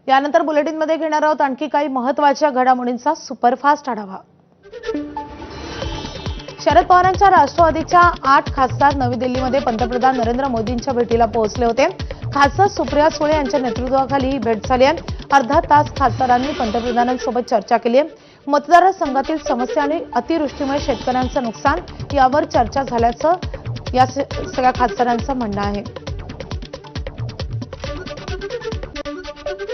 यानंतर बुलेटिनमध्ये घेणार आहोत आणखी काही महत्त्वाच्या घडामोडींचा सुपरफास्ट आढावा। शरद पवारांच्या राष्ट्रवादीच्या 8 खासदार नवी दिल्लीमध्ये पंतप्रधान नरेंद्र मोदींच्या भेटीला पोहोचले होते। खासदार सुप्रिया सुळे यांच्या नेतृत्वाखाली ही भेट झाली आहे। अर्धा तास खासदारांनी पंतप्रधानांसोबत चर्चा केली आहे। मतदारसंघातील समस्या आणि अतिवृष्टीमुळे शेतकऱ्यांचं नुकसान यावर चर्चा झाल्याचं या सगळ्या खासदारांचं म्हणणं आहे।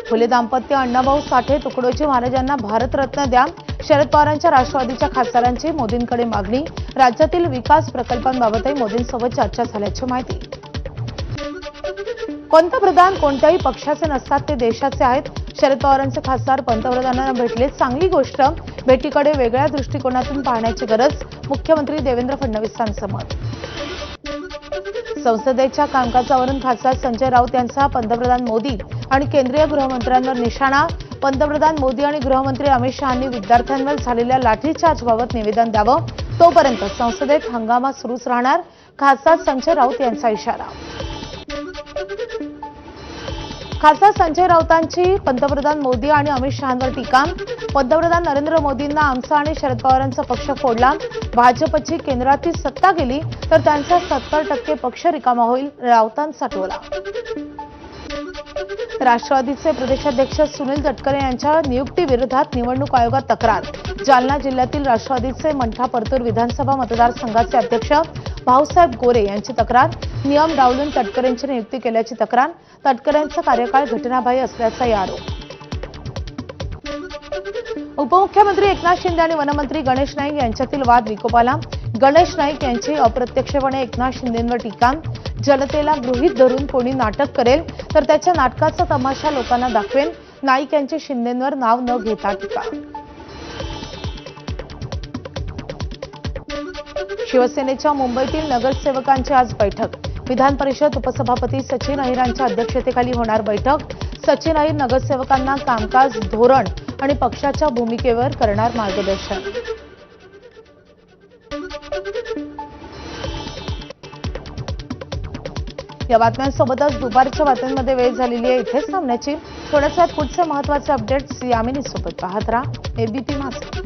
फुले दाम्पत्य अण्णाभाऊ साठे तुकडोजी महाराजांना भारतरत्न द्या, शरद पवारांच्या राष्ट्रवादीच्या खासदारांची मोदींकडे मागणी। राज्यातील विकास प्रकल्पांबाबतही मोदींसोबत चर्चा झाल्याची माहिती। पंतप्रधान कोणत्याही पक्षाचे नसतात, ते देशाचे आहेत। शरद पवारांचे खासदार पंतप्रधानांना भेटले, चांगली गोष्ट। भेटीकडे वेगळ्या दृष्टिकोनातून पाहण्याची गरज, मुख्यमंत्री देवेंद्र फडणवीसांचं मत। संसदेच्या कामकाजावरून खासदार संजय राऊत यांचा पंतप्रधान मोदी आणि केंद्रीय गृहमंत्र्यांवर निशाणा। पंतप्रधान मोदी आणि गृहमंत्री अमित शहांनी विद्यार्थ्यांवर झालेल्या लाठीचार्जबाबत निवेदन द्यावं, तोपर्यंत संसदेत हंगामा सुरूच राहणार, खासदार संजय राऊत यांचा इशारा। खासदार संजय राऊतांची पंतप्रधान मोदी आणि अमित शहांवर टीका। पंतप्रधान नरेंद्र मोदींना आमचा आणि शरद पवारांचा पक्ष फोडला, भाजपची केंद्रातील सत्ता गेली तर त्यांचा 70% पक्ष रिकामा होईल, राऊतांचा टोला। राष्ट्रवादीचे प्रदेशाध्यक्ष सुनील तटकरे यांच्या नियुक्तीविरोधात निवडणूक आयोगात तक्रार। जालना जिल्ह्यातील राष्ट्रवादीचे मंठा परतूर विधानसभा मतदारसंघाचे अध्यक्ष भाऊसाहेब गोरे यांची तक्रार। नियम डावलून तटकरेंची नियुक्ती केल्याची तक्रार। तटकरेंचा कार्यकाळ घटनाबाह्य असल्याचा आरोप। उपमुख्यमंत्री एकनाथ शिंदे आणि वनमंत्री गणेश नाईक यांच्यातील वाद विकोपाला। गणेश नाईक यांची अप्रत्यक्षपणे एकनाथ शिंदेंवर टीका। जनतेला गृहीत धरून कोणी नाटक करेल तर त्याच्या नाटकाचा तमाशा लोकांना दाखवेल, नाईक यांची शिंदेंवर नाव न घेता टीका। शिवसेनेच्या मुंबईतील नगरसेवकांची आज बैठक। विधान परिषद उपसभापती सचिन अहिरांच्या अध्यक्षतेखाली होणार बैठक। सचिन अहिर नगरसेवकांना कामकाज, धोरण आणि पक्षाच्या भूमिकेवर करणार मार्गदर्शन। या बातम्यांसोबतच दुपारच्या बातम्यांमध्ये वेळ झालेली आहे इथेच थांबण्याची। थोड्याच वेळात पुढचे महत्त्वाचे अपडेट्स यामिनी सोबत पाहत राहा एबीपी माझा।